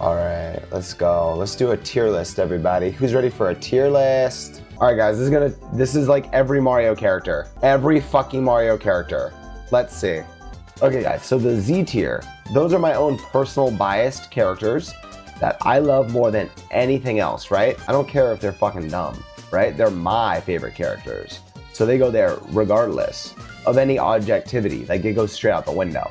All right, let's go. Let's do a tier list, everybody. Who's ready for a tier list? All right, guys, this is like every Mario character. Every fucking Mario character. Let's see. Okay, guys, so the Z tier, those are my own personal biased characters that I love more than anything else, right? I don't care if they're fucking dumb, right? They're my favorite characters. So they go there regardless of any objectivity. Like, it goes straight out the window.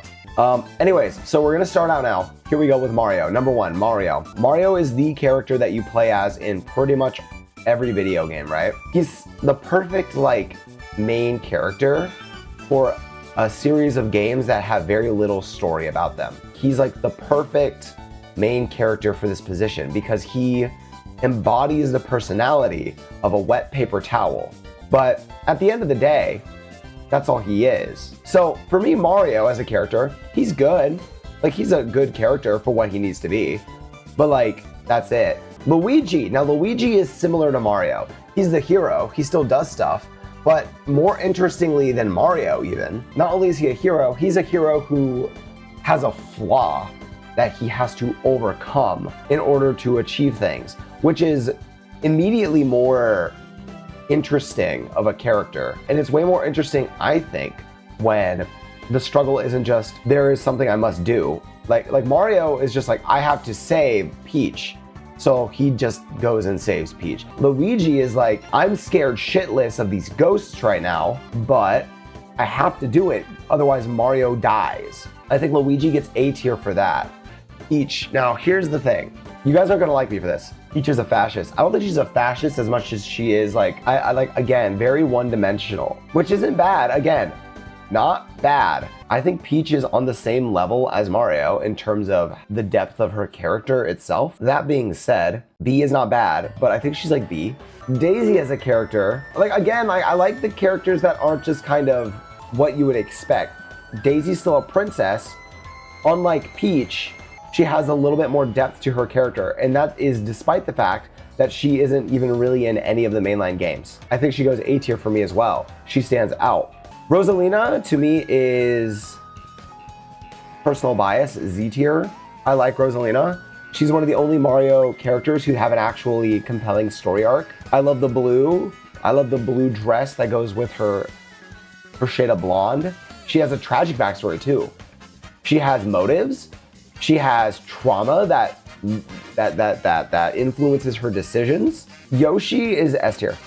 Anyways, so we're gonna start out now. Here we go with Mario. Number one, Mario. Mario is the character that you play as in pretty much every video game, right? He's the perfect, like, main character for a series of games that have very little story about them. He's like the perfect main character for this position because he embodies the personality of a wet paper towel. But at the end of the day, that's all he is. So for me, Mario as a character, he's good. Like, he's a good character for what he needs to be. But like, that's it. Luigi. Now Luigi is similar to Mario. He's the hero. He still does stuff. But more interestingly than Mario even, not only is he a hero, he's a hero who has a flaw that he has to overcome in order to achieve things, which is immediately more interesting of a character. And it's way more interesting, I think, when the struggle isn't just, there is something I must do. Like Mario is just like, I have to save Peach. So he just goes and saves Peach. Luigi is like, I'm scared shitless of these ghosts right now, but I have to do it, otherwise Mario dies. I think Luigi gets A tier for that. Peach, now here's the thing. You guys aren't gonna like me for this. Peach is a fascist. I don't think she's a fascist as much as she is like, I like, again, very one-dimensional, which isn't bad. Again, not bad. I think Peach is on the same level as Mario in terms of the depth of her character itself. That being said, B is not bad, but I think she's like B. Daisy as a character, like, again, I like the characters that aren't just kind of what you would expect. Daisy's still a princess. Unlike Peach, she has a little bit more depth to her character, and that is despite the fact that she isn't even really in any of the mainline games. I think she goes A tier for me as well. She stands out. Rosalina, to me, is personal bias, Z tier. I like Rosalina. She's one of the only Mario characters who have an actually compelling story arc. I love the blue. I love the blue dress that goes with her shade of blonde. She has a tragic backstory too. She has motives. She has trauma that influences her decisions. Yoshi is S tier.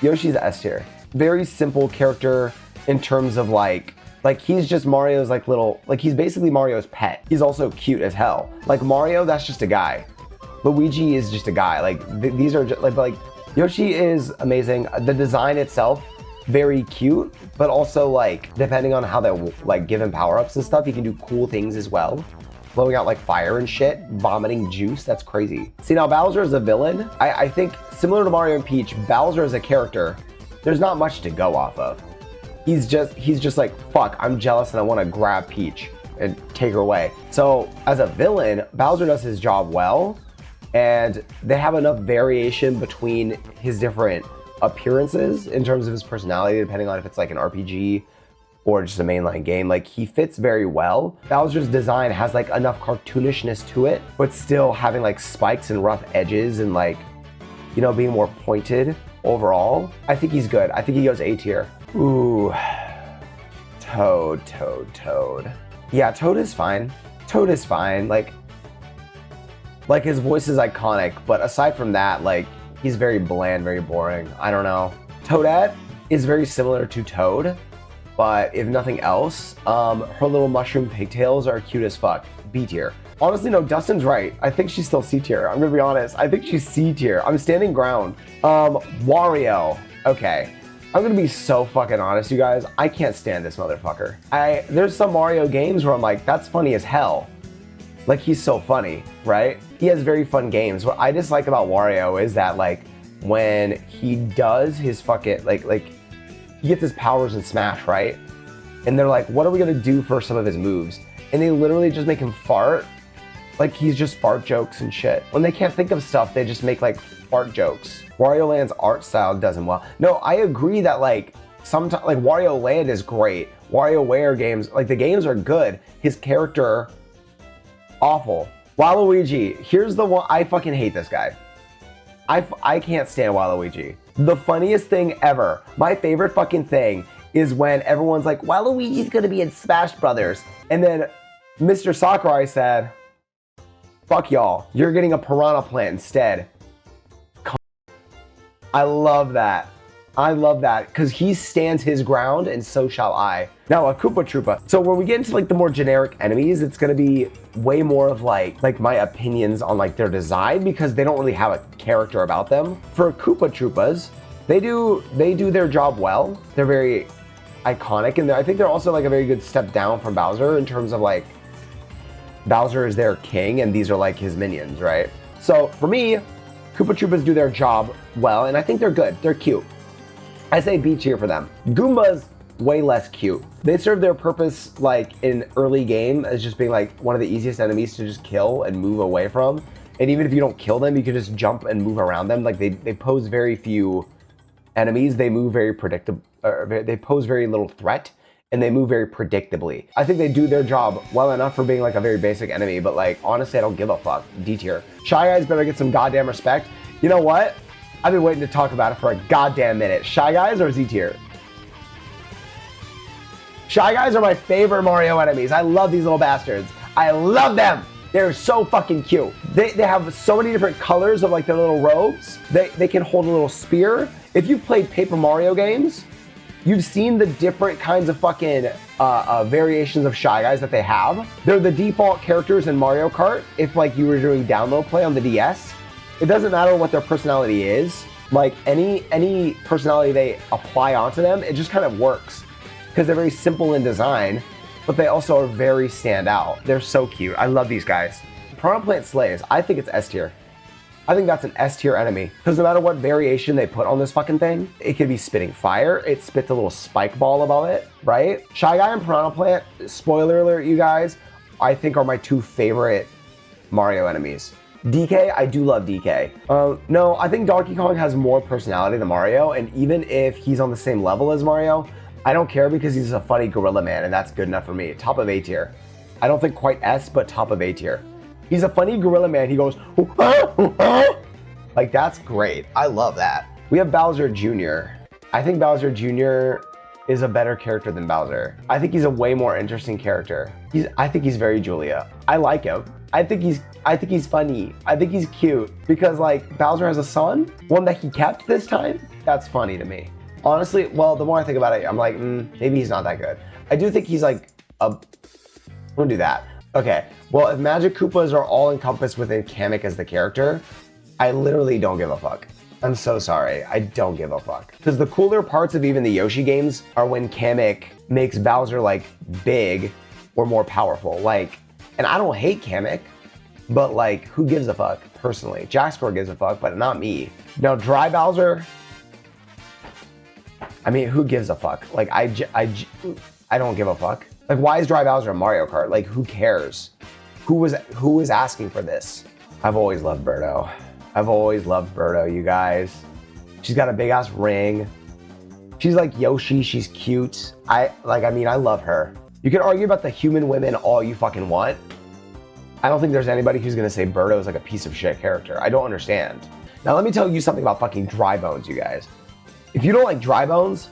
Yoshi's S tier. Very simple character in terms of like he's just Mario's like little, like he's basically Mario's pet. He's also cute as hell. Like Mario, that's just a guy. Luigi is just a guy. Like these are just like Yoshi is amazing. The design itself, very cute, but also like depending on how they like give him power-ups and stuff, he can do cool things as well. Blowing out like fire and shit, vomiting juice, that's crazy. See, now Bowser is a villain. I think similar to Mario and Peach, Bowser as a character, there's not much to go off of. He's just like, fuck, I'm jealous and I want to grab Peach and take her away. So as a villain, Bowser does his job well, and they have enough variation between his different appearances in terms of his personality, depending on if it's like an RPG or just a mainline game. Like, he fits very well. Bowser's design has like enough cartoonishness to it, but still having like spikes and rough edges and like, you know, being more pointed overall. I think he's good. I think he goes A tier. Ooh, Toad. Yeah, Toad is fine. Toad is fine. Like his voice is iconic, but aside from that, like, he's very bland, very boring. I don't know. Toadette is very similar to Toad, but if nothing else, her little mushroom pigtails are cute as fuck. B tier. Honestly, no, Dustin's right. I think she's still C tier. I'm gonna be honest. I think she's C tier. I'm standing ground. Wario. Okay. I'm gonna be so fucking honest, you guys. I can't stand this motherfucker. There's some Mario games where I'm like, that's funny as hell. Like, he's so funny, right? He has very fun games. What I dislike about Wario is that, like, when he does his fucking, like, he gets his powers in Smash, right? And they're like, what are we gonna do for some of his moves? And they literally just make him fart. Like, he's just fart jokes and shit. When they can't think of stuff, they just make like fart jokes. Wario Land's art style does him well. No, I agree that like sometimes, like, Wario Land is great. WarioWare games, like, the games are good. His character, awful. Waluigi, here's the one, I fucking hate this guy. I can't stand Waluigi. The funniest thing ever, my favorite fucking thing is when everyone's like, Waluigi's gonna be in Smash Brothers. And then Mr. Sakurai said, fuck y'all, you're getting a piranha plant instead. I love that. I love that because he stands his ground and so shall I. Now a Koopa Troopa. So when we get into like the more generic enemies, it's gonna be way more of like my opinions on like their design because they don't really have a character about them. For Koopa Troopas, they do their job well. They're very iconic and I think they're also like a very good step down from Bowser in terms of like Bowser is their king and these are like his minions, right? So for me, Koopa Troopas do their job well and I think they're good. They're cute. I say B tier for them. Goombas, way less cute. They serve their purpose like in early game as just being like one of the easiest enemies to just kill and move away from. And even if you don't kill them, you can just jump and move around them. Like they pose very few enemies. They move very predictable, they pose very little threat and they move very predictably. I think they do their job well enough for being like a very basic enemy, but like honestly, I don't give a fuck. D tier. Shy Guys better get some goddamn respect. You know what? I've been waiting to talk about it for a goddamn minute. Shy Guys or Z tier? Shy Guys are my favorite Mario enemies. I love these little bastards. I love them. They're so fucking cute. They have so many different colors of like their little robes. They can hold a little spear. If you've played Paper Mario games, you've seen the different kinds of fucking variations of Shy Guys that they have. They're the default characters in Mario Kart. If like you were doing download play on the DS, it doesn't matter what their personality is. Like any personality they apply onto them, it just kind of works because they're very simple in design, but they also are very stand out. They're so cute. I love these guys. Piranha Plant slays. I think it's S tier. I think that's an S tier enemy because no matter what variation they put on this fucking thing, it could be spitting fire. It spits a little spike ball above it, right? Shy Guy and Piranha Plant, spoiler alert, you guys, I think are my two favorite Mario enemies. DK, I do love DK. No, I think Donkey Kong has more personality than Mario, and even if he's on the same level as Mario, I don't care because he's a funny gorilla man, and that's good enough for me. Top of A tier. I don't think quite S, but top of A tier. He's a funny gorilla man. He goes, like that's great. I love that. We have Bowser Jr. I think Bowser Jr. is a better character than Bowser. I think he's a way more interesting character. I think he's very Julia. I like him. I think he's funny. I think he's cute because like Bowser has a son, one that he kept this time. That's funny to me. Honestly, well, the more I think about it, I'm like, maybe he's not that good. I do think he's like I'm gonna do that. Okay, well, if Magic Koopas are all encompassed within Kamek as the character, I literally don't give a fuck. I'm so sorry, I don't give a fuck. Because the cooler parts of even the Yoshi games are when Kamek makes Bowser like big or more powerful. Like, and I don't hate Kamek, but like, who gives a fuck, personally? Jacksport gives a fuck, but not me. Now, Dry Bowser, I mean, who gives a fuck? Like, I don't give a fuck. Like, why is Dry Bowser in Mario Kart? Like, who cares? Who was asking for this? I've always loved Birdo. I've always loved Birdo, you guys. She's got a big ass ring. She's like Yoshi, she's cute. I love her. You can argue about the human women all you fucking want. I don't think there's anybody who's gonna say Birdo is like a piece of shit character. I don't understand. Now let me tell you something about fucking Dry Bones, you guys. If you don't like Dry Bones,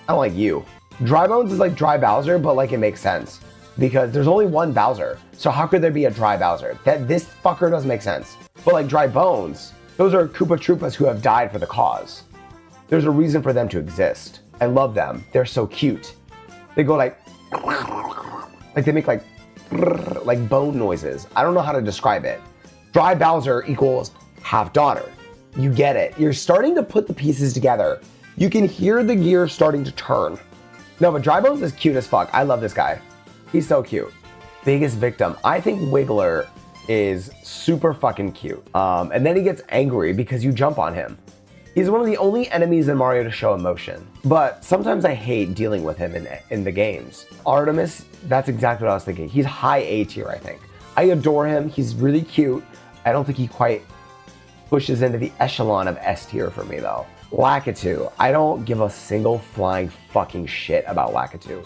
I don't like you. Dry Bones is like Dry Bowser, but like it makes sense. Because there's only one Bowser. So how could there be a Dry Bowser? This fucker doesn't make sense. But like Dry Bones, those are Koopa Troopas who have died for the cause. There's a reason for them to exist. I love them. They're so cute. They go like they make like bone noises. I don't know how to describe it. Dry Bowser equals half daughter. You get it. You're starting to put the pieces together. You can hear the gears starting to turn. No, but Dry Bones is cute as fuck. I love this guy. He's so cute. Biggest victim. I think Wiggler is super fucking cute. And then he gets angry because you jump on him. He's one of the only enemies in Mario to show emotion. But sometimes I hate dealing with him in the games. Artemis, that's exactly what I was thinking. He's high A tier, I think. I adore him. He's really cute. I don't think he quite pushes into the echelon of S tier for me though. Lakitu. I don't give a single flying fucking shit about Lakitu.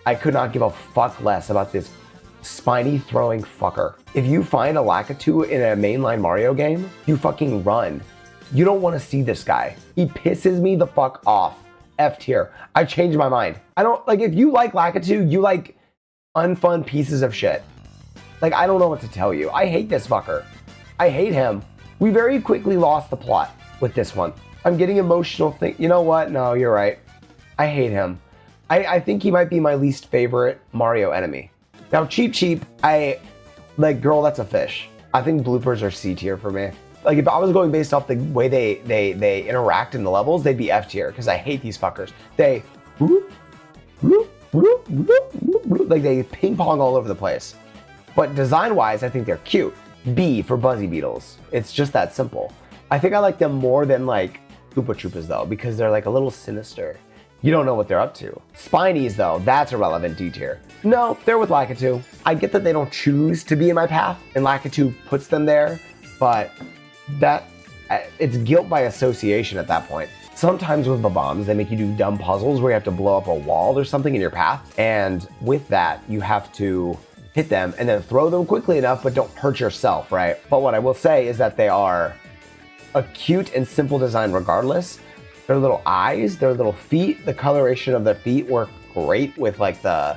I could not give a fuck less about this spiny throwing fucker. If you find a Lakitu in a mainline Mario game, you fucking run. You don't want to see this guy. He pisses me the fuck off. F tier. I changed my mind. I don't, like, if you like Lakitu, you like unfun pieces of shit. Like, I don't know what to tell you. I hate this fucker. I hate him. We very quickly lost the plot with this one. I'm getting emotional. You know what? No, you're right. I hate him. I think he might be my least favorite Mario enemy. Now, Cheep, like, girl, that's a fish. I think bloopers are C tier for me. Like, if I was going based off the way they interact in the levels, they'd be F tier, because I hate these fuckers. They, like, they ping pong all over the place. But design-wise, I think they're cute. B for Buzzy Beetles. It's just that simple. I think I like them more than, like, Koopa Troopas, though, because they're, like, a little sinister. You don't know what they're up to. Spinies, though, that's irrelevant D tier. No, they're with Lakitu. I get that they don't choose to be in my path, and Lakitu puts them there, but it's guilt by association at that point. Sometimes with Bob-ombs, they make you do dumb puzzles where you have to blow up a wall or something in your path, and with that, you have to hit them and then throw them quickly enough, but don't hurt yourself, right? But what I will say is that they are a cute and simple design regardless. Their little eyes, their little feet, the coloration of their feet work great with like the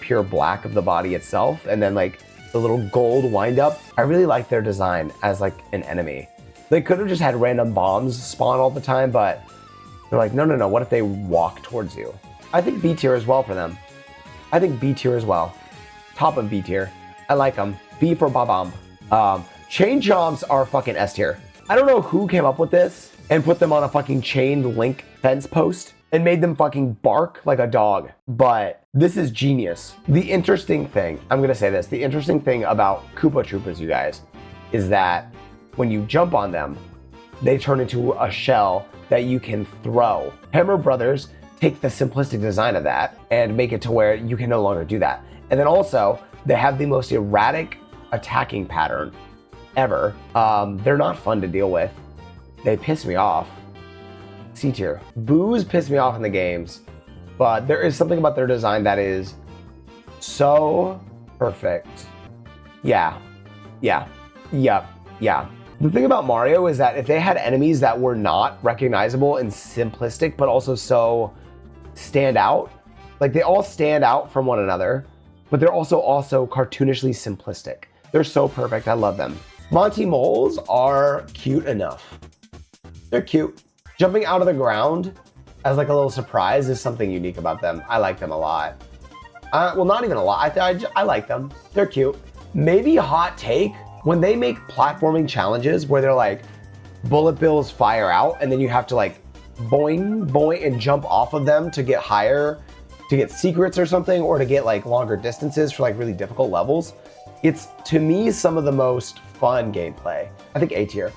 pure black of the body itself, and then like the little gold wind up. I really like their design as like an enemy. They could have just had random bombs spawn all the time, but they're like, no, what if they walk towards you? I think B tier as well for them. I think B tier as well. Top of B tier. I like them. B for Bob-omb. Chain chomps are fucking S tier. I don't know who came up with this and put them on a fucking chained link fence post and made them fucking bark like a dog. But this is genius. The interesting thing, I'm gonna say this, the interesting thing about Koopa Troopas, you guys, is that when you jump on them, they turn into a shell that you can throw. Hammer Brothers take the simplistic design of that and make it to where you can no longer do that. And then also, they have the most erratic attacking pattern ever. They're not fun to deal with. They piss me off. C tier. Boos piss me off in the games, but there is something about their design that is so perfect. Yeah. The thing about Mario is that if they had enemies that were not recognizable and simplistic, but also so stand out, like they all stand out from one another, but they're also cartoonishly simplistic. They're so perfect. I love them. Monty Moles are cute enough. They're cute. Jumping out of the ground as like a little surprise is something unique about them. I like them a lot. Well, not even a lot. I like them. They're cute. Maybe a hot take, when they make platforming challenges where they're like bullet bills fire out and then you have to like boing, boing and jump off of them to get higher, to get secrets or something, or to get like longer distances for like really difficult levels. It's, to me, some of the most fun gameplay. I think A tier.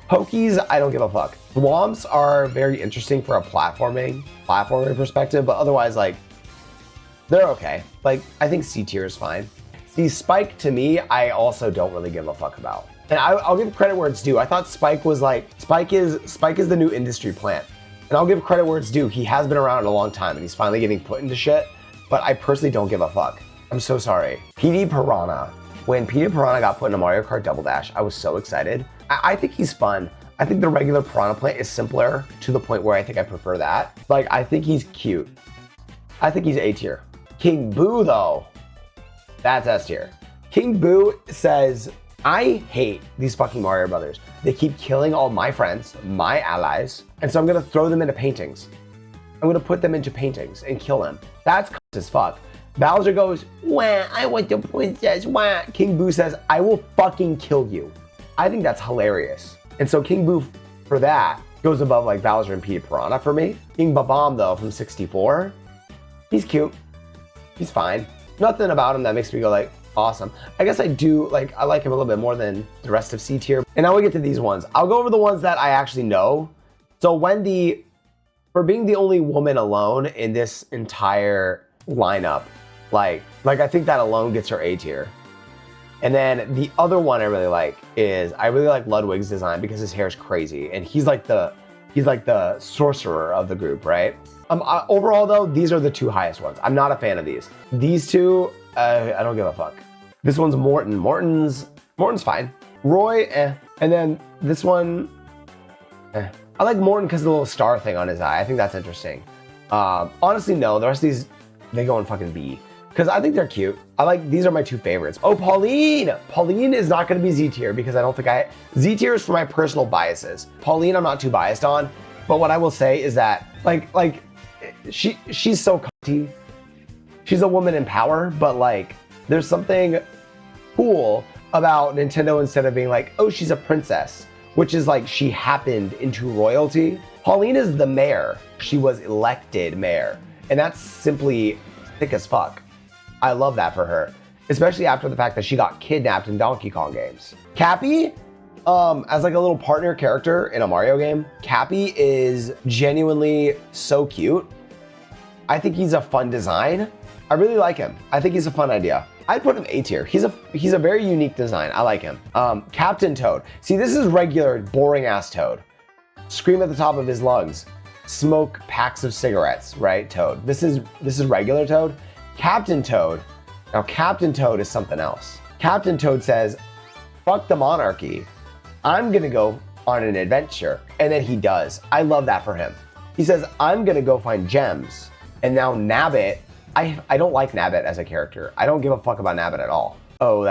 Pokies, I don't give a fuck. Thwomps are very interesting for a platforming perspective, but otherwise, like, they're okay. Like, I think C tier is fine. See, Spike, to me, I also don't really give a fuck about. And I'll give credit where it's due. I thought Spike was like, Spike is the new industry plant. And I'll give credit where it's due. He has been around a long time and he's finally getting put into shit, but I personally don't give a fuck. I'm so sorry. PD Piranha. When PD Piranha got put into Mario Kart Double Dash, I was so excited. I think he's fun. I think the regular Piranha plant is simpler to the point where I think I prefer that. Like, I think he's cute. I think he's A tier. King Boo, though, that's S tier. King Boo says, I hate these fucking Mario Brothers. They keep killing all my friends, my allies, and so I'm gonna throw them into paintings. I'm gonna put them into paintings and kill them. That's cunt as fuck. Bowser goes, wah, I want the princess, wah. King Boo says, I will fucking kill you. I think that's hilarious. And so King Boo, for that, goes above like Bowser and Peter Piranha for me. King Bob-omb, though, from 64, he's cute. He's fine. Nothing about him that makes me go like, awesome. I guess I do, like, I like him a little bit more than the rest of C tier. And now we get to these ones. I'll go over the ones that I actually know. So Wendy, for being the only woman alone in this entire lineup, like I think that alone gets her A tier. And then the other one I really like is, I really like Ludwig's design because his hair is crazy. And he's like the sorcerer of the group, right? Overall though, these are the two highest ones. I'm not a fan of these. These two, I don't give a fuck. This one's Morton. Morton's fine. Roy, eh. And then this one, eh. I like Morton because of the little star thing on his eye. I think that's interesting. Honestly, no. The rest of these, they go in fucking B. Because I think they're cute. These are my two favorites. Oh, Pauline! Pauline is not gonna be Z tier because I don't think Z tier is for my personal biases. Pauline I'm not too biased on, but what I will say is that, she's so cunty. She's a woman in power, but there's something cool about Nintendo instead of being like, oh, she's a princess, which is she happened into royalty. Pauline is the mayor. She was elected mayor, and that's simply thick as fuck. I love that for her, especially after the fact that she got kidnapped in Donkey Kong games. Cappy, as a little partner character in a Mario game, Cappy is genuinely so cute. I think he's a fun design. I really like him. I think he's a fun idea. I'd put him A tier. He's a very unique design. I like him. Captain Toad. See, this is regular boring ass Toad. Scream at the top of his lungs. Smoke packs of cigarettes, right? Toad. This is regular Toad. Captain Toad. Now Captain Toad is something else. Captain Toad says, fuck the monarchy. I'm gonna go on an adventure. And then he does. I love that for him. He says, I'm gonna go find gems. And now Nabbit, I don't like Nabbit as a character. I don't give a fuck about Nabbit at all. Oh,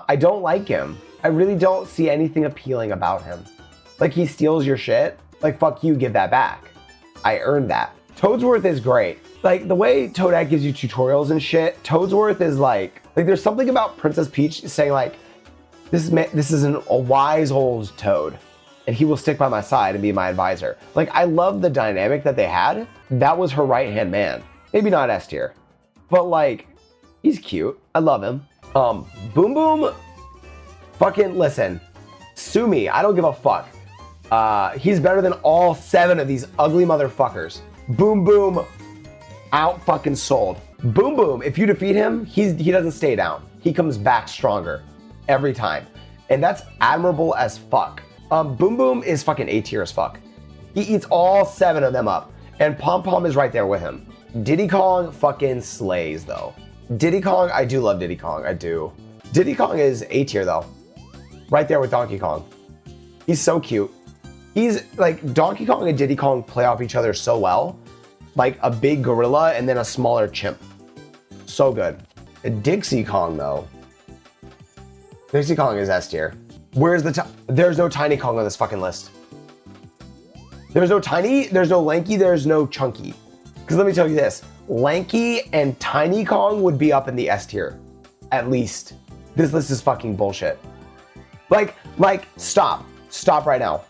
I don't like him. I really don't see anything appealing about him. He steals your shit. Fuck you, give that back. I earned that. Toadsworth is great. The way Toadette gives you tutorials and shit, Toadsworth is there's something about Princess Peach saying this is a wise old Toad, and he will stick by my side and be my advisor. I love the dynamic that they had. That was her right-hand man. Maybe not S tier, but he's cute. I love him. Boom Boom, fucking listen, sue me. I don't give a fuck. He's better than all 7 of these ugly motherfuckers. Boom Boom, out fucking sold. Boom Boom, if you defeat him, he doesn't stay down. He comes back stronger every time. And that's admirable as fuck. Boom Boom is fucking A tier as fuck. He eats all 7 of them up. And Pom Pom is right there with him. Diddy Kong fucking slays though. Diddy Kong, I do love Diddy Kong, I do. Diddy Kong is A tier though. Right there with Donkey Kong. He's so cute. He's Donkey Kong and Diddy Kong play off each other so well. A big gorilla and then a smaller chimp. So good. Dixie Kong though. Dixie Kong is S tier. There's no Tiny Kong on this fucking list. There's no Tiny, there's no Lanky, there's no Chunky. Because let me tell you this, Lanky and Tiny Kong would be up in the S tier. At least. This list is fucking bullshit. Stop right now.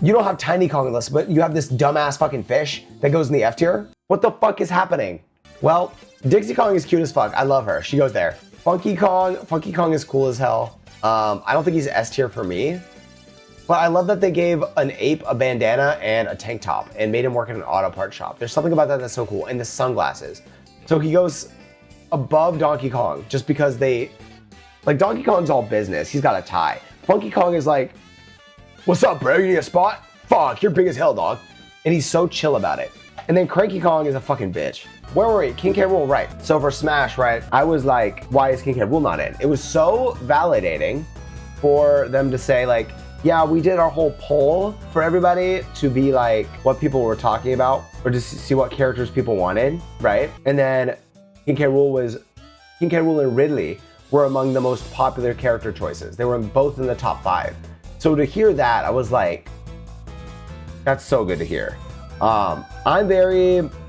You don't have Tiny Kong on the list, but you have this dumbass fucking fish that goes in the F tier? What the fuck is happening? Well, Dixie Kong is cute as fuck. I love her. She goes there. Funky Kong is cool as hell. I don't think he's S tier for me, but I love that they gave an ape a bandana and a tank top and made him work in an auto part shop. There's something about that that's so cool. And the sunglasses. So he goes above Donkey Kong just because Donkey Kong's all business. He's got a tie. Funky Kong is what's up, bro? You need a spot? Fuck, you're big as hell, dog. And he's so chill about it. And then Cranky Kong is a fucking bitch. Where were we? King K. Rool, right. So for Smash, right, I was why is King K. Rool not in? It was so validating for them to say yeah, we did our whole poll for everybody to be what people were talking about or to see what characters people wanted, right? And then King K. Rool and Ridley were among the most popular character choices. They were both in the top 5. So to hear that, I was that's so good to hear. I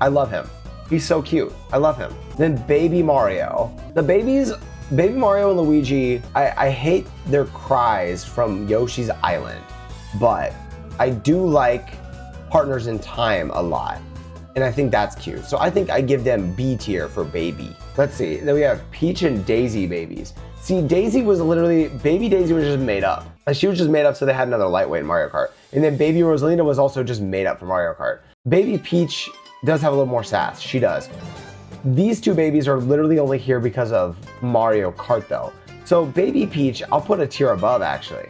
love him. He's so cute. I love him. Then Baby Mario. Baby Mario and Luigi, I hate their cries from Yoshi's Island, but I do like Partners in Time a lot. And I think that's cute. So I think I give them B tier for baby. Let's see. Then we have Peach and Daisy babies. See, Baby Daisy was just made up. She was just made up so they had another lightweight in Mario Kart. And then Baby Rosalina was also just made up for Mario Kart. Baby Peach does have a little more sass. She does. These two babies are literally only here because of Mario Kart though. So Baby Peach, I'll put a tier above actually.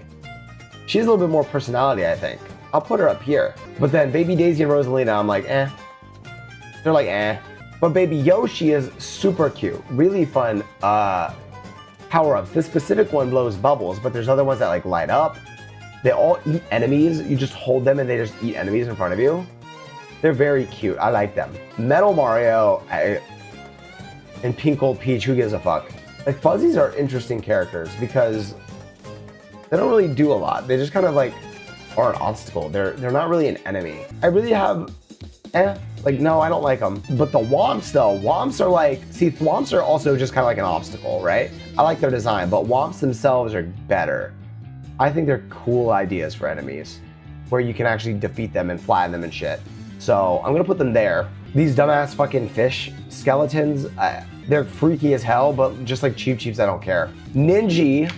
She has a little bit more personality, I think. I'll put her up here. But then Baby Daisy and Rosalina, I'm eh. They're eh. But Baby Yoshi is super cute, really fun. power-ups. This specific one blows bubbles, but there's other ones that like light up. They all eat enemies. You just hold them and they just eat enemies in front of you. They're very cute. I like them. Metal Mario and Pink Gold Peach, who gives a fuck? Like, fuzzies are interesting characters because they don't really do a lot. They just kind of like are an obstacle. They're not really an enemy. I really have, like, no, I don't like them. But the Womps though, Womps are like, see, Thwomps are also just kind of like an obstacle, right? I like their design, but Womps themselves are better. I think they're cool ideas for enemies where you can actually defeat them and flatten them and shit. So I'm gonna put them there. These dumbass fucking fish skeletons, they're freaky as hell, but just like Cheep Cheeps, I don't care. Ninja,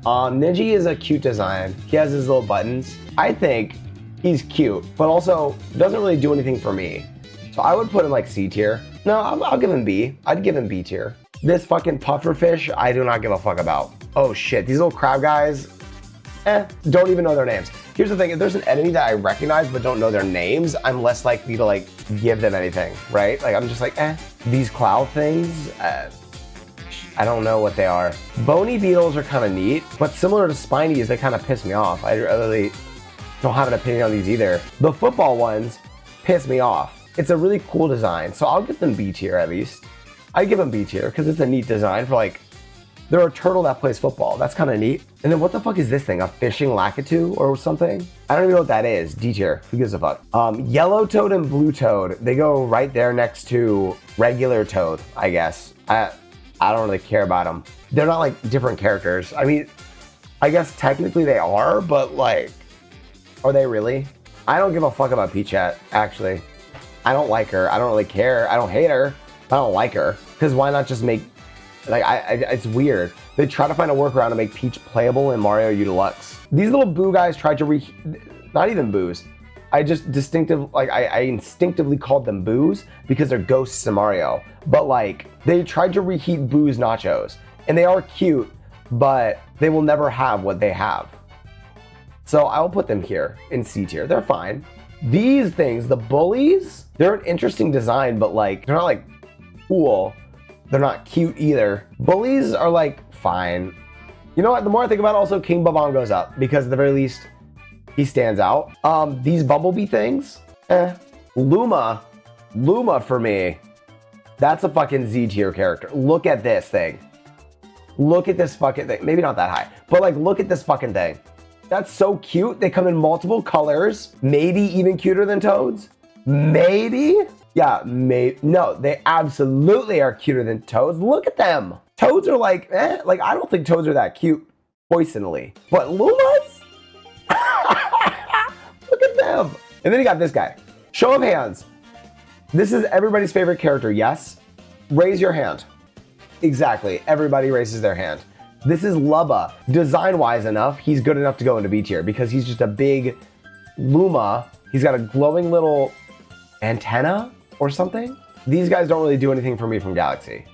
Ninja is a cute design. He has his little buttons. I think he's cute, but also doesn't really do anything for me. So I would put him like C tier. No, I'll give him B. I'd give him B tier. This fucking puffer fish, I do not give a fuck about. Oh shit, these little crab guys, don't even know their names. Here's the thing, if there's an enemy that I recognize but don't know their names, I'm less likely to like give them anything, right? Like I'm just like, These cloud things, I don't know what they are. Bony beetles are kind of neat, but similar to spinies, they kind of piss me off. I really don't have an opinion on these either. The football ones piss me off. It's a really cool design, so I'll give them B tier at least. I'd give them B tier because it's a neat design for like, they're a turtle that plays football. That's kind of neat. And then what the fuck is this thing? A fishing lakitu or something? I don't even know what that is. D tier. Who gives a fuck? Yellow toad and blue toad. They go right there next to regular toad, I guess. I don't really care about them. They're not like different characters. I mean, I guess technically they are, but like, are they really? I don't give a fuck about Peachette, actually. I don't like her. I don't really care. I don't hate her. I don't like her. Because why not just make, like, it's weird. They try to find a workaround to make Peach playable in Mario U Deluxe. These little boo guys tried to not even boos. I instinctively called them boos because they're ghosts in Mario. But like, they tried to reheat Boo's nachos. And they are cute, but they will never have what they have. So I'll put them here in C tier. They're fine. These things, the bullies, they're an interesting design, but like, they're not like cool. They're not cute either. Bullies are like, fine. You know what? The more I think about it, also King Bob-omb goes up because at the very least, he stands out. These Bumblebee things, Luma for me, that's a fucking Z tier character. Look at this thing. Look at this fucking thing. Maybe not that high, but like, look at this fucking thing. That's so cute. They come in multiple colors, maybe even cuter than Toads. Maybe. Yeah, no, they absolutely are cuter than Toads. Look at them. Toads are like, like I don't think Toads are that cute, poisonally. But Lumas? Look at them. And then you got this guy. Show of hands. This is everybody's favorite character, yes? Raise your hand. Exactly, everybody raises their hand. This is Lubba. Design-wise enough, he's good enough to go into B tier because he's just a big Luma. He's got a glowing little antenna or something. These guys don't really do anything for me from Galaxy.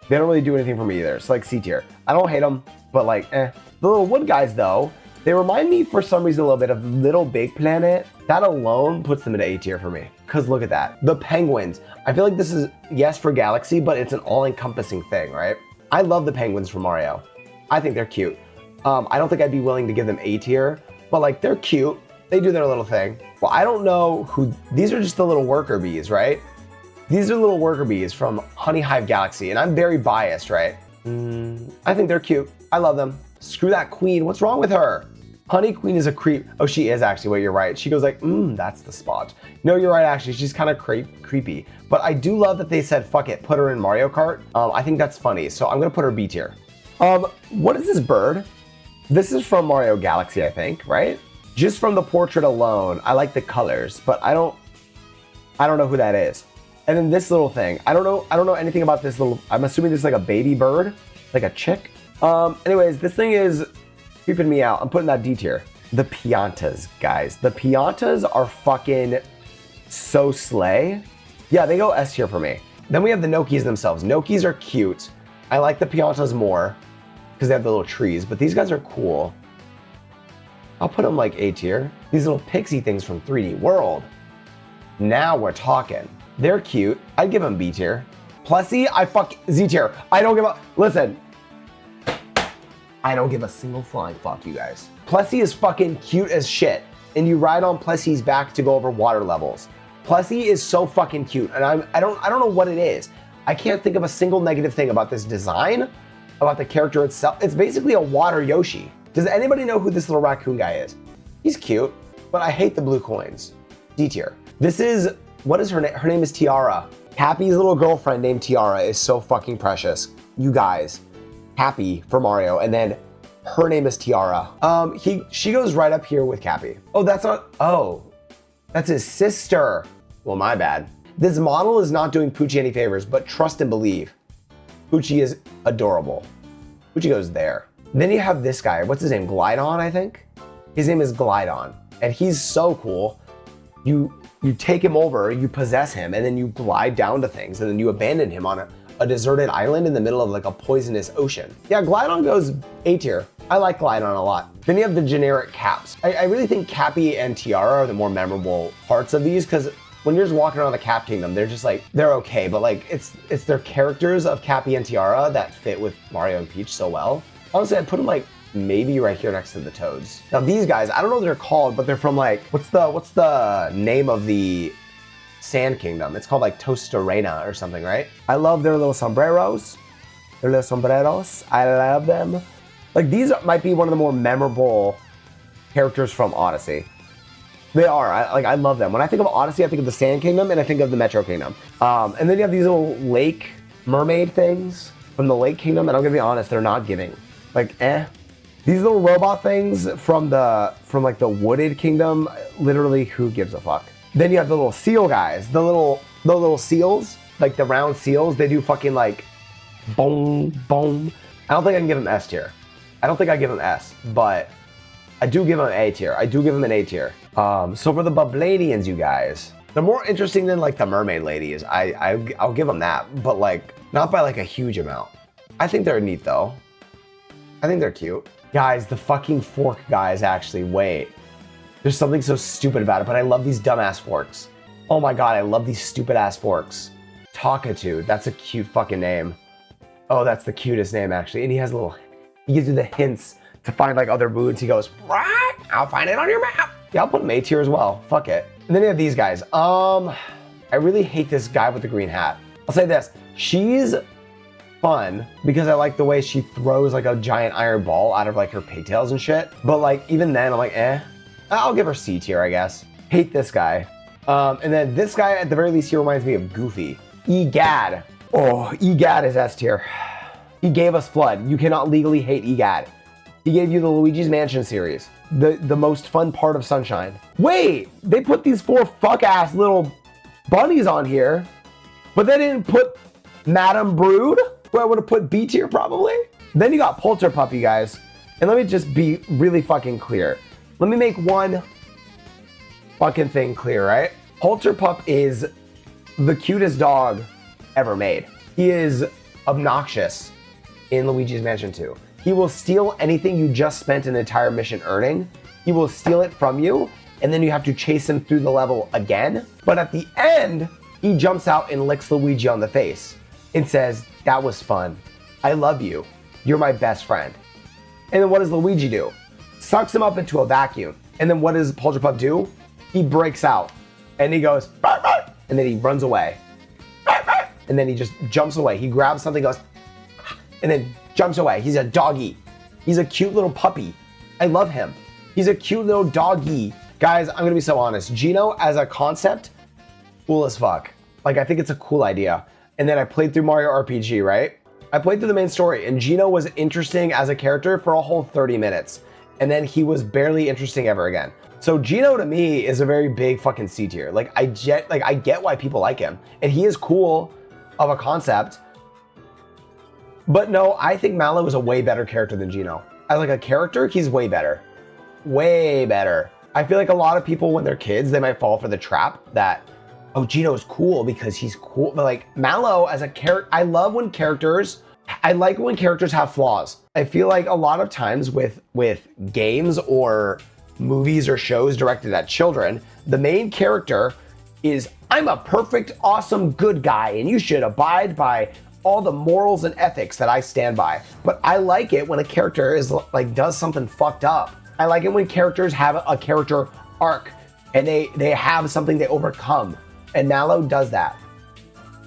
They don't really do anything for me either. It's like C tier. I don't hate them, but like, The little wood guys though, they remind me for some reason a little bit of Little Big Planet. That alone puts them in A tier for me. Cause look at that. The penguins. I feel like this is, yes, for Galaxy, but it's an all-encompassing thing, right? I love the penguins from Mario. I think they're cute. I don't think I'd be willing to give them A tier, but like they're cute. They do their little thing. Well, I don't know who, these are just the little worker bees, right? These are little worker bees from Honey Hive Galaxy, and I'm very biased, right? I think they're cute. I love them. Screw that queen. What's wrong with her? Honey Queen is a creep. Oh, she is actually, wait, you're right. She goes like, that's the spot. No, you're right, actually. She's kind of creepy. But I do love that they said, fuck it, put her in Mario Kart. I think that's funny. So I'm gonna put her B tier. What is this bird? This is from Mario Galaxy, I think, right? Just from the portrait alone, I like the colors, but I don't know who that is. And then this little thing, I don't know anything about this little, I'm assuming this is like a baby bird, like a chick. Anyways, this thing is creeping me out. I'm putting that D tier. The Piantas, guys. The Piantas are fucking so slay. Yeah, they go S tier for me. Then we have the Nokis themselves. Nokis are cute. I like the Piantas more because they have the little trees, but these guys are cool. I'll put them like A tier. These little pixie things from 3D World. Now we're talking. They're cute. I'd give them B tier. Plessy, I fuck Z tier. I don't give a, listen. I don't give a single flying fuck, you guys. Plessy is fucking cute as shit, and you ride on Plessy's back to go over water levels. Plessy is so fucking cute, and I don't know what it is. I can't think of a single negative thing about this design, about the character itself. It's basically a water Yoshi. Does anybody know who this little raccoon guy is? He's cute, but I hate the blue coins. D tier. This is, what is her name? Her name is Tiara. Cappy's little girlfriend named Tiara is so fucking precious. You guys, Cappy for Mario, and then her name is Tiara. She goes right up here with Cappy. Oh, that's his sister. Well, my bad. This model is not doing Poochie any favors, but trust and believe. Poochie is adorable. Poochie goes there. Then you have this guy. What's his name? Glydon, I think? His name is Glydon. And he's so cool. You take him over, you possess him, and then you glide down to things, and then you abandon him on a deserted island in the middle of like a poisonous ocean. Yeah, Glydon goes A tier. I like Glydon a lot. Then you have the generic Caps. I really think Cappy and Tiara are the more memorable parts of these, because when you're just walking around the Cap Kingdom, they're just like, they're okay, but like it's their characters of Cappy and Tiara that fit with Mario and Peach so well. Honestly, I'd put them like maybe right here next to the Toads. Now these guys, I don't know what they're called, but they're from like, what's the name of the Sand Kingdom? It's called like Tostarena or something, right? I love their little sombreros. Their little sombreros. I love them. Like these might be one of the more memorable characters from Odyssey. They are. I love them. When I think of Odyssey, I think of the Sand Kingdom and I think of the Metro Kingdom. And then you have these little lake mermaid things from the Lake Kingdom, and I'm gonna be honest, they're not giving. Like, These little robot things from like the Wooded Kingdom, literally, who gives a fuck? Then you have the little seal guys, the little seals, like the round seals. They do fucking like, boom, boom. I don't think I can give them S tier. I don't think I give them S, but I do give them A tier. I do give them an A tier. So for the Bubladians, you guys, they're more interesting than like the mermaid ladies. I'll give them that, but like not by like a huge amount. I think they're neat though. I think they're cute. Guys, the fucking fork guys actually, wait. There's something so stupid about it, but I love these dumbass forks. Oh my god, I love these stupid ass forks. Talkatude, that's a cute fucking name. Oh, that's the cutest name actually. And he gives you the hints to find like other moods. He goes, right, I'll find it on your map. Yeah, I'll put him A tier as well, fuck it. And then you have these guys. I really hate this guy with the green hat. I'll say this, she's fun because I like the way she throws like a giant iron ball out of like her pigtails and shit. But like even then I'm like, I'll give her C tier, I guess. Hate this guy. And then this guy at the very least, he reminds me of Goofy. Egad. Oh, Egad is S tier. He gave us Flood. You cannot legally hate Egad. He gave you the Luigi's Mansion series. The most fun part of Sunshine. Wait, they put these 4 fuck-ass little bunnies on here, but they didn't put Madame Brood, who I would have put B tier probably. Then you got Polterpup, you guys. And let me just be really fucking clear. Let me make one fucking thing clear, right? Polterpup is the cutest dog ever made. He is obnoxious in Luigi's Mansion 2. He will steal anything you just spent an entire mission earning. He will steal it from you, and then you have to chase him through the level again. But at the end, he jumps out and licks Luigi on the face and says, that was fun. I love you. You're my best friend. And then what does Luigi do? Sucks him up into a vacuum. And then what does Polterpup do? He breaks out and he goes, bark, bark, and then he runs away. Bark, bark, and then he just jumps away. He grabs something, goes, and then jumps away. He's a doggy. He's a cute little puppy. I love him. He's a cute little doggy. Guys, I'm gonna be so honest. Geno as a concept, cool as fuck. Like, I think it's a cool idea. And then I played through Mario RPG, right? I played through the main story, and Geno was interesting as a character for a whole 30 minutes. And then he was barely interesting ever again. So Geno to me is a very big fucking C tier. Like I get why people like him. And he is cool of a concept. But no, I think Mallow is a way better character than Geno. As like a character, he's way better. Way better. I feel like a lot of people when they're kids, they might fall for the trap that, oh, Geno is cool because he's cool. But like Mallow as a character, I like when characters have flaws. I feel like a lot of times with games or movies or shows directed at children, the main character is, I'm a perfect, awesome, good guy, and you should abide by all the morals and ethics that I stand by. But I like it when a character is like does something fucked up. I like it when characters have a character arc and they have something they overcome. And Mallow does that.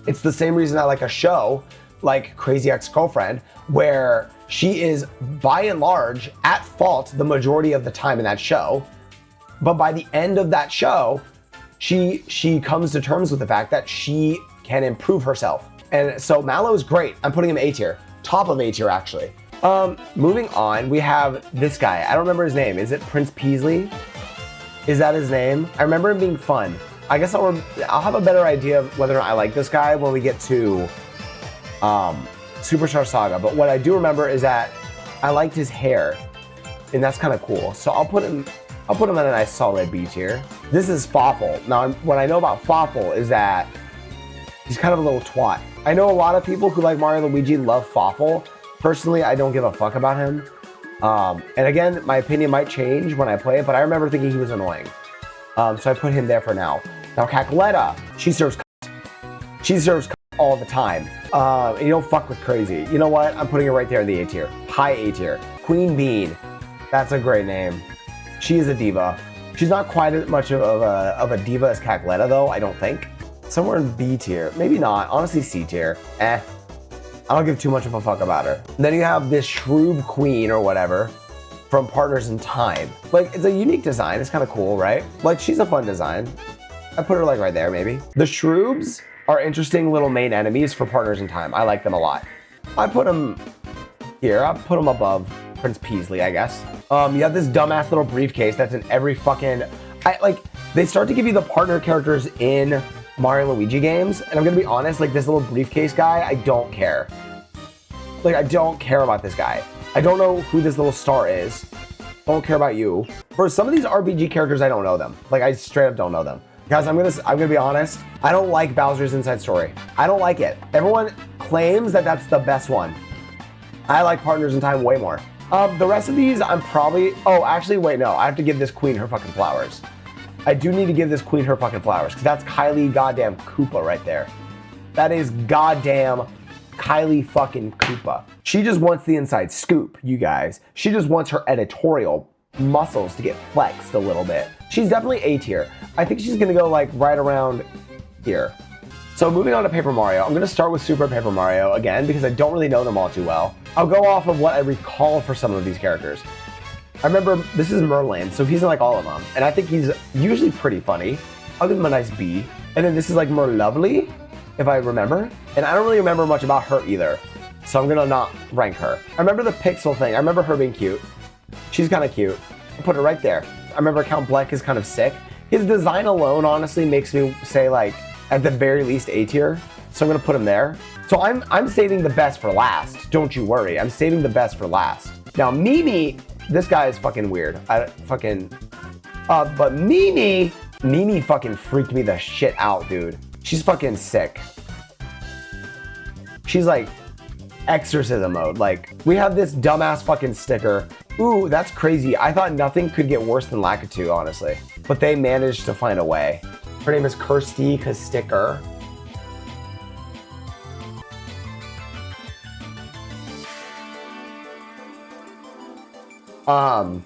It's the same reason I like a show like Crazy Ex-Girlfriend, where she is by and large at fault the majority of the time in that show. But by the end of that show, she comes to terms with the fact that she can improve herself. And so Mallow is great. I'm putting him A tier, top of A tier actually. Moving on, we have this guy. I don't remember his name. Is it Prince Peasley? Is that his name? I remember him being fun. I guess I'll have a better idea of whether or not I like this guy when we get to Superstar Saga. But what I do remember is that I liked his hair, and that's kind of cool. So I'll put him at a nice solid B tier. This is Fawful. Now, what I know about Fawful is that he's kind of a little twat. I know a lot of people who like Mario and Luigi love Fawful. Personally, I don't give a fuck about him. And again, my opinion might change when I play it, but I remember thinking he was annoying. So I put him there for now. Now, Cackletta, she serves all the time. And you don't fuck with Crazy. You know what? I'm putting her right there in the A tier. High A tier. Queen Bean. That's a great name. She is a diva. She's not quite as much of a diva as Cackletta, though, I don't think. Somewhere in B tier. Maybe not. Honestly, C tier. I don't give too much of a fuck about her. And then you have this Shroob Queen or whatever from Partners in Time. Like, it's a unique design. It's kind of cool, right? Like, she's a fun design. I put her like right there, maybe. The Shroobs are interesting little main enemies for Partners in Time. I like them a lot. I put them here. I put them above Prince Peasley, I guess. You have this dumbass little briefcase that's in every fucking... they start to give you the partner characters in Mario and Luigi games, and I'm gonna be honest, like this little briefcase guy, I don't care. Like, I don't care about this guy. I don't know who this little star is. I don't care about you. For some of these RPG characters, I don't know them. Like, I straight up don't know them. Guys, I'm gonna be honest. I don't like Bowser's Inside Story. I don't like it. Everyone claims that that's the best one. I like Partners in Time way more. The rest of these, I'm probably... Oh, actually, wait, no. I have to give this queen her fucking flowers. I do need to give this queen her fucking flowers, because that's Kylie goddamn Koopa right there. That is goddamn Kylie fucking Koopa. She just wants the inside scoop, you guys. She just wants her editorial muscles to get flexed a little bit. She's definitely A tier. I think she's gonna go like right around here. So moving on to Paper Mario, I'm gonna start with Super Paper Mario again because I don't really know them all too well. I'll go off of what I recall for some of these characters. I remember this is Merlin, so he's in like all of them. And I think he's usually pretty funny. I'll give him a nice B. And then this is like Merlovely, if I remember. And I don't really remember much about her either. So I'm gonna not rank her. I remember the pixel thing. I remember her being cute. She's kind of cute. I'll put her right there. I remember Count Bleck is kind of sick. His design alone honestly makes me say like, at the very least A tier. So I'm gonna put him there. So I'm saving the best for last. Don't you worry. I'm saving the best for last. Now Mimi, this guy is fucking weird. But Mimi fucking freaked me the shit out, dude. She's fucking sick. She's like exorcism mode. Like, we have this dumbass fucking sticker. Ooh, that's crazy. I thought nothing could get worse than Lakitu, honestly. But they managed to find a way. Her name is Kirsty Sticker. And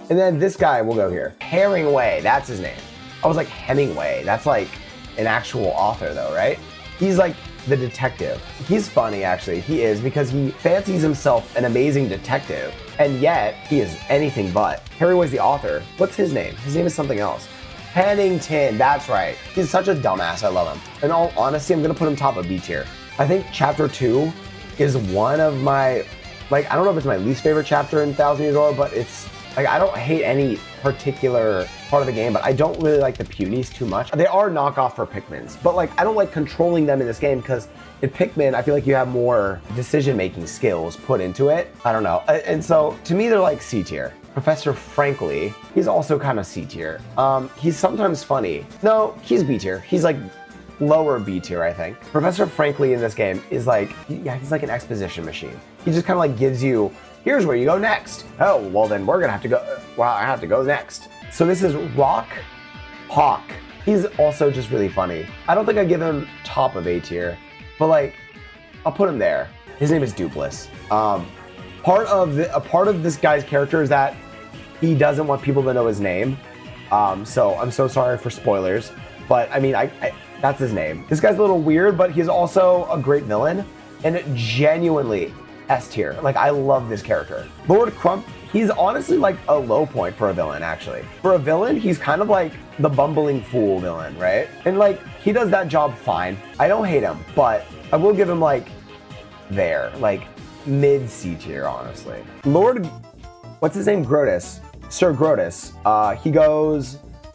then this guy will go here. Herringway, that's his name. I was like, Hemingway. That's like an actual author though, right? He's like the detective. He's funny, actually. He is, because he fancies himself an amazing detective, and yet he is anything but. Herringway's the author. What's his name? His name is something else. Pennington, that's right. He's such a dumbass, I love him. In all honesty, I'm gonna put him top of B tier. I think chapter 2 is one of my, like, I don't know if it's my least favorite chapter in Thousand Years Door, but it's, like, I don't hate any particular part of the game, but I don't really like the Punies too much. They are knockoff for Pikmins, but like, I don't like controlling them in this game because in Pikmin, I feel like you have more decision-making skills put into it. I don't know. And so to me, they're like C tier. Professor Frankly, he's also kind of C tier. He's sometimes funny. No, he's B tier. He's like lower B tier, I think. Professor Frankly in this game is like, yeah, he's like an exposition machine. He just kind of like gives you, here's where you go next. Oh, well then we're gonna have to go, well, I have to go next. So this is Rock Hawk. He's also just really funny. I don't think I give him top of A tier, but like, I'll put him there. His name is Dupless. Part of this guy's character is that he doesn't want people to know his name. So I'm so sorry for spoilers, but I mean, that's his name. This guy's a little weird, but he's also a great villain and genuinely S tier. Like, I love this character. Lord Crump, he's honestly like a low point for a villain, actually. For a villain, he's kind of like the bumbling fool villain, right? And like, he does that job fine. I don't hate him, but I will give him like there, like mid C tier, honestly. Lord, what's his name? Grotus. Sir Grotus.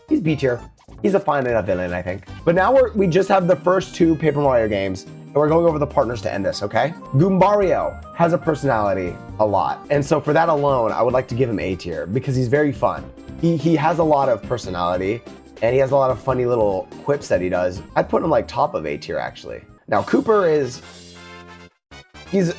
He's B tier. He's a fine enough villain, I think. But now we just have the first 2 Paper Mario games, and we're going over the partners to end this, okay? Goombario has a personality a lot. And so for that alone, I would like to give him A tier because he's very fun. He has a lot of personality, and he has a lot of funny little quips that he does. I'd put him like top of A tier, actually. Now, Cooper he's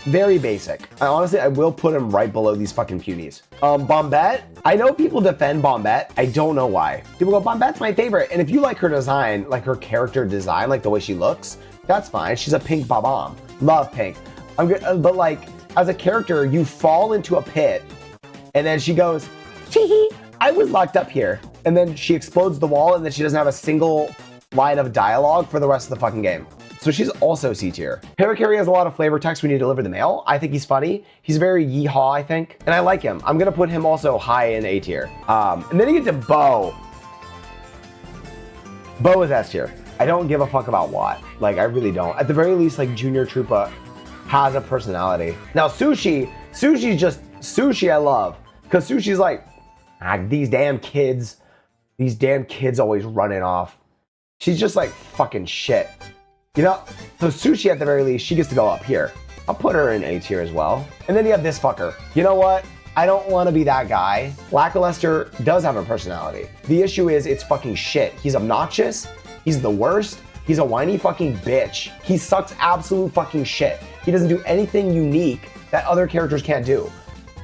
very basic. I will put him right below these fucking punies. Bombette, I know people defend Bombette. I don't know why. People go, Bombette's my favorite. And if you like her design, like her character design, like the way she looks, that's fine. She's a pink Bob-omb. Love pink. I'm good, but like, as a character, you fall into a pit, and then she goes, tee-hee, I was locked up here. And then she explodes the wall, and then she doesn't have a single line of dialogue for the rest of the fucking game. So she's also C tier. Parakarry has a lot of flavor text when you deliver the mail. I think he's funny. He's very yeehaw, I think. And I like him. I'm gonna put him also high in A tier. And then you get to Bo. Bo is S tier. I don't give a fuck about Watt. Like, I really don't. At the very least, like, Junior Troopa has a personality. Now, Sushi's just, Sushi I love. Because Sushi's like, these damn kids always running off. She's just like fucking shit. You know, so Sushi at the very least, she gets to go up here. I'll put her in A tier as well. And then you have this fucker. You know what? I don't want to be that guy. Lackluster does have a personality. The issue is it's fucking shit. He's obnoxious. He's the worst. He's a whiny fucking bitch. He sucks absolute fucking shit. He doesn't do anything unique that other characters can't do.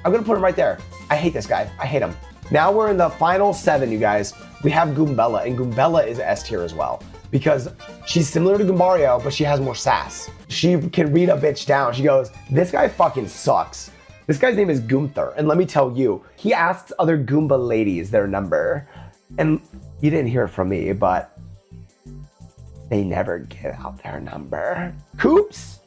I'm gonna put him right there. I hate this guy. I hate him. Now we're in the final 7, you guys. We have Goombella, and Goombella is S tier as well, because she's similar to Goombario, but she has more sass. She can read a bitch down. She goes, this guy fucking sucks. This guy's name is Goomther, and let me tell you, he asks other Goomba ladies their number, and you didn't hear it from me, but they never give out their number. Koops,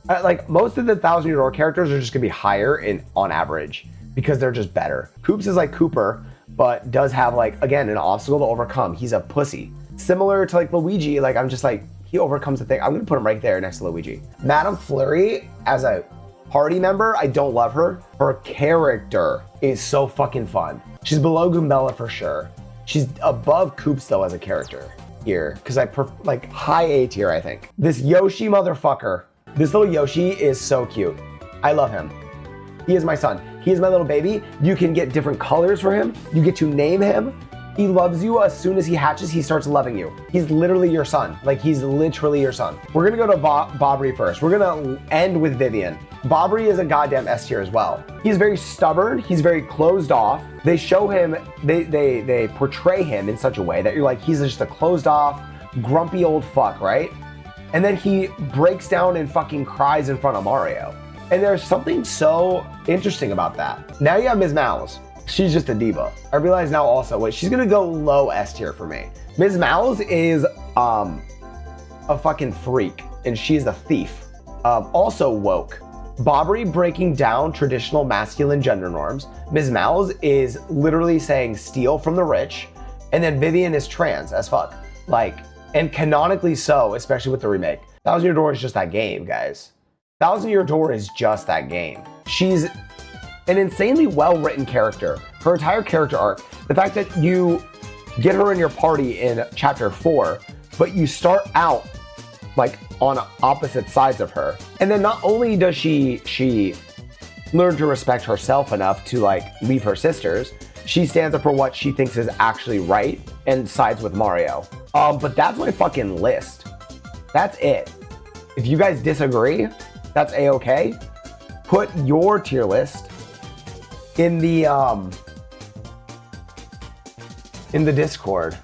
like most of the 1,000-year-old characters are just gonna be higher on average because they're just better. Koops is like Cooper, but does have like, again, an obstacle to overcome. He's a pussy. Similar to like Luigi, like I'm just like, he overcomes the thing. I'm gonna put him right there next to Luigi. Madame Flurry, as a party member, I don't love her. Her character is so fucking fun. She's below Goombella for sure. She's above Koops though as a character here, because like high A tier, I think. This Yoshi motherfucker, this little Yoshi is so cute. I love him. He is my son. He is my little baby. You can get different colors for him. You get to name him. He loves you. As soon as he hatches, he starts loving you. He's literally your son. Like, he's literally your son. We're gonna go to Bobbery first. We're gonna end with Vivian. Bobbery is a goddamn S tier as well. He's very stubborn. He's very closed off. They show him, they portray him in such a way that you're like, he's just a closed off, grumpy old fuck, right? And then he breaks down and fucking cries in front of Mario. And there's something so interesting about that. Now you have Ms. Mouse. She's just a diva. I realize now also, wait, she's gonna go low S tier for me. Ms. Mouse is a fucking freak, and she's a thief. Also woke. Bobbery breaking down traditional masculine gender norms. Ms. Mouse is literally saying steal from the rich. And then Vivian is trans as fuck. Like, and canonically so, especially with the remake. 1,000 Year Door is just that game, guys. 1,000 Year Door is just that game. She's an insanely well-written character. Her entire character arc, the fact that you get her in your party in chapter 4, but you start out like on opposite sides of her. And then not only does she learn to respect herself enough to like leave her sisters, she stands up for what she thinks is actually right and sides with Mario. But that's my fucking list. That's it. If you guys disagree, that's a-okay. Put your tier list in the Discord.